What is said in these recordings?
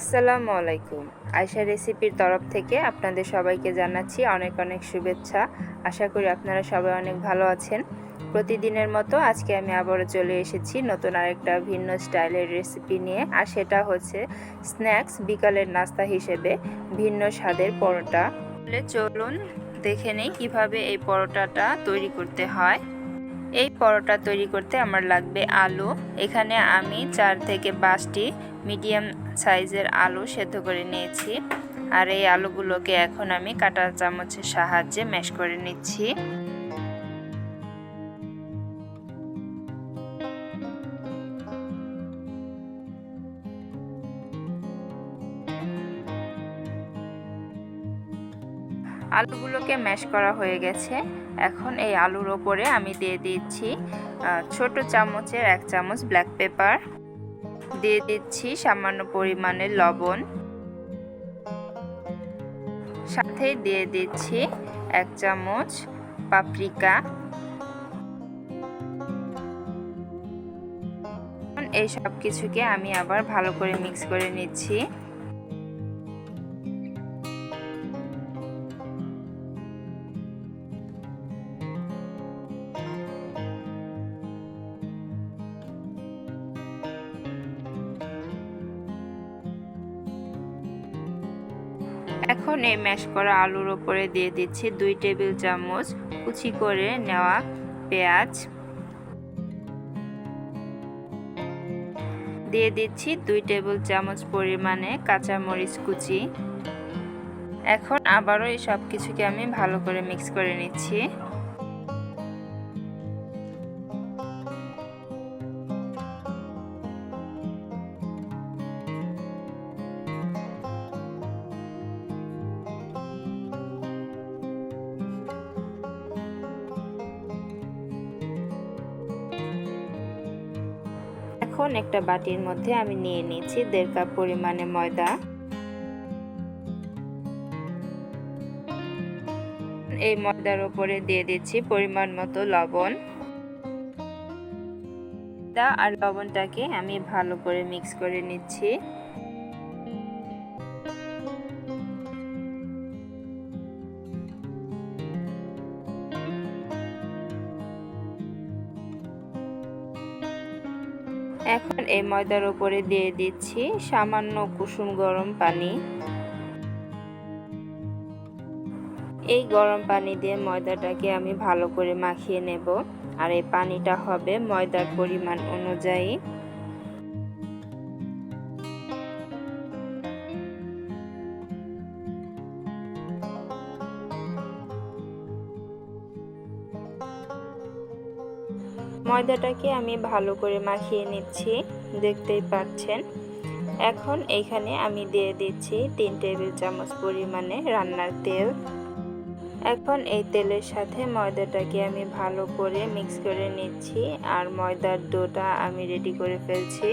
আসসালামু আলাইকুম। আয়শা রেসিপির তরফ থেকে আপনাদের সবাইকে জানাচ্ছি অনেক অনেক শুভেচ্ছা। আশা করি আপনারা সবাই অনেক ভালো আছেন। প্রতিদিনের মতো আজকে আমি আবারও চলে এসেছি নতুন আরেকটা ভিন্ন স্টাইলের রেসিপি নিয়ে, আর সেটা হচ্ছে স্ন্যাক্স বিকালের নাস্তা হিসেবে ভিন্ন স্বাদের পরোটা। চলুন দেখে নেই কীভাবে এই পরোটাটা তৈরি করতে হয়। এই পরোটা তৈরি করতে আমার লাগবে আলু। এখানে আমি 4 থেকে 5টি মিডিয়াম সাইজের আলু সেদ্ধ করে নিয়েছি, আর এই আলুগুলোকে এখন আমি কাঁটা চামচের সাহায্যে ম্যাশ করে নিচ্ছি। আলুগুলোকে ম্যাশ করা হয়ে গেছে। এখন এই আলুর ওপরে আমি দিয়ে দিচ্ছি ছোট চামচের 1 চামচ ব্ল্যাক পেপার, দিয়ে দিচ্ছি সামান্য পরিমাণে লবণ, সাথে দিয়ে দিচ্ছি 1 চামচ পাপরিকা। এই সব কিছুকে আমি আবার ভালো করে মিক্স করে নিচ্ছি। এখন এই ম্যাশ করা আলুর উপরে দিয়ে দিচ্ছি 2 টেবিল চামচ কুচি করে নেওয়া পেঁয়াজ, দিয়ে দিচ্ছি 2 টেবিল চামচ পরিমাণে কাঁচামরিচ কুচি। এখন আবারও এই সব কিছুকে আমি ভালো করে মিক্স করে নিচ্ছি। এখন একটা বাটির মধ্যে আমি নিয়ে নিচ্ছি 1.5 কাপ পরিমাণে ময়দা। এই ময়দার উপরে দিয়ে দিচ্ছি পরিমাণ মতো লবণ। আর লবণটাকে আমি ভালো করে মিক্স করে নিচ্ছি। এখন এই ময়দার উপরে দিয়ে দিচ্ছি সামান্য কুসুম গরম পানি। এই গরম পানি দিয়ে ময়দাটাকে আমি ভালো করে মাখিয়ে নেব, আর এই পানিটা হবে ময়দার পরিমাণ অনুযায়ী। ময়দাটাকে আমি ভালো করে মাখিয়ে নিচ্ছি, দেখতেই পাচ্ছেন। এখন এইখানে আমি দিয়ে দিচ্ছি 3 টেবিল চামচ পরিমাণে রান্নার তেল। এখন এই তেলের সাথে ময়দাটাকে আমি ভালো করে মিক্স করে নিচ্ছি, আর ময়দার ডোটা আমি রেডি করে ফেলছি।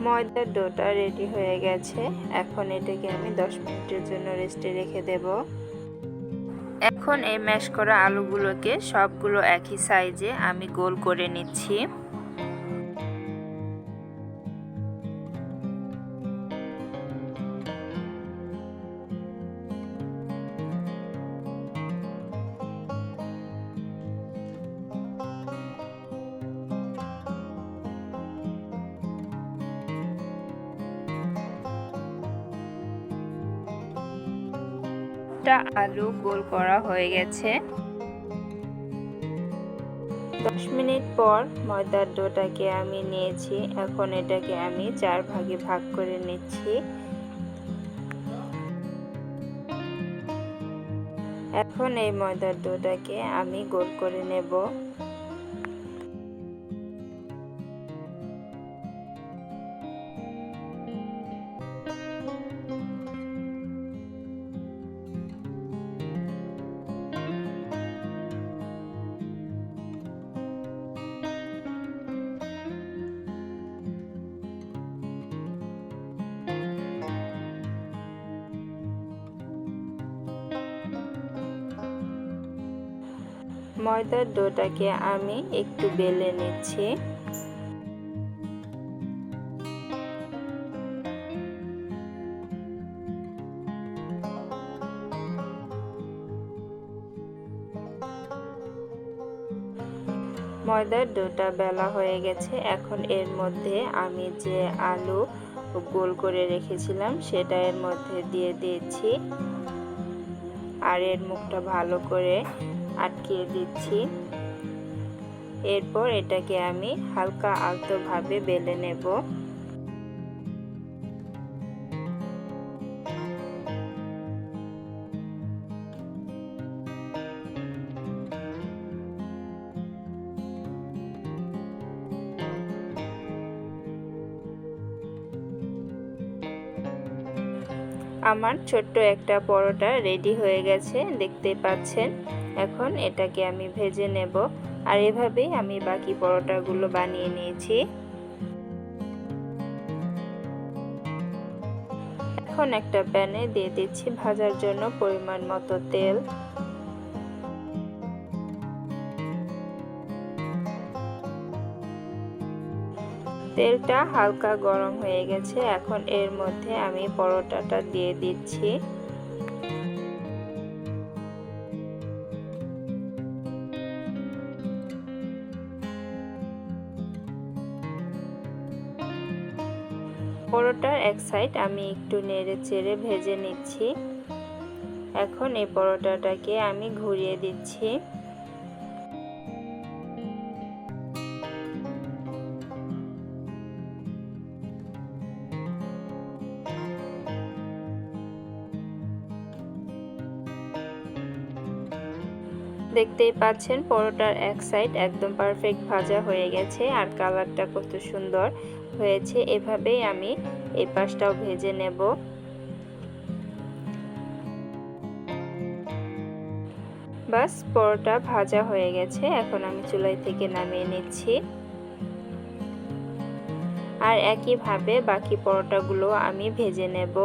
ময়দার ডোটা রেডি হয়ে গেছে। এখন এটাকে আমি 10 মিনিটের জন্য রেস্টে রেখে দেব। এখন এই ম্যাশ করা আলুগুলোকে সবগুলো একই সাইজে আমি গোল করে নিচ্ছি। আলু গোল করা হয়ে গেছে। 10 মিনিট পর ময়দার ডোটাকে আমি নিয়েছি। এখন এটাকে আমি 4 ভাগে ভাগ করে নিচ্ছি। এখন এই ময়দার ডোটাকে আমি গোল করে নেব। ময়দার ডোটাকে আমি একটু বেলে নিচ্ছি। ময়দার ডোটা বেলা হয়ে গেছে। এখন এর মধ্যে আমি যে আলু গোল করে রেখেছিলাম সেটা এর মধ্যে দিয়ে দিচ্ছি আর এর মুখটা ভালো করে আটকিয়ে দিচ্ছি। এরপর এটাকে আমি হালকা আলতোভাবে বেলে নেব। আমার ছোট্ট একটা পরোটা রেডি হয়ে গেছে, দেখতেই পাচ্ছেন। এখন এটাকে আমি ভেজে নেব আর এভাবেই আমি বাকি পরোটাগুলো বানিয়ে নিয়েছি। এখন একটা প্যানে দিয়ে দিচ্ছি ভাজার জন্য পরিমাণ মতো তেল। তেলটা হালকা গরম হয়ে গেছে। এখন এর মধ্যে আমি পরোটাটা দিয়ে দিচ্ছি। পরোটার এক সাইড আমি একটু নেড়ে চেড়ে ভেজে নিচ্ছি। এখন এই পরোটাটাকে আমি ঘুরিয়ে দিচ্ছি। দেখতেই পাচ্ছেন পরোটার এক সাইড একদম পারফেক্ট ভাজা হয়ে গেছে আর কালারটা কত সুন্দর হয়েছে। এভাবেই আমি এই পাশটাও ভেজে নেব। বাস পরোটা ভাজা হয়ে গেছে। এখন আমি চুলাই থেকে নামিয়ে নিচ্ছি আর একইভাবে বাকি পরোটাগুলো আমি ভেজে নেব।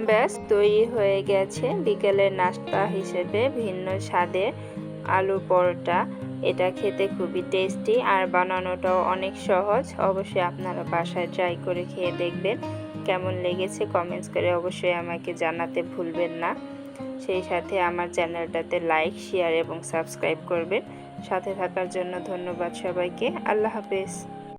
ব্যাস তৈরি হয়ে গেছে বিকেলের নাস্তা হিসেবে ভিন্ন স্বাদের আলু পরোটা। এটা খেতে খুবই টেস্টি আর বানানোটাও অনেক সহজ। অবশ্যই আপনারা বাসায় ট্রাই করে খেয়ে দেখবেন কেমন লেগেছে। কমেন্টস করে অবশ্যই আমাকে জানাতে ভুলবেন না। সেই সাথে আমার চ্যানেলটাতে লাইক, শেয়ার এবং সাবস্ক্রাইব করবেন। সাথে থাকার জন্য ধন্যবাদ সবাইকে। আল্লাহ হাফেজ।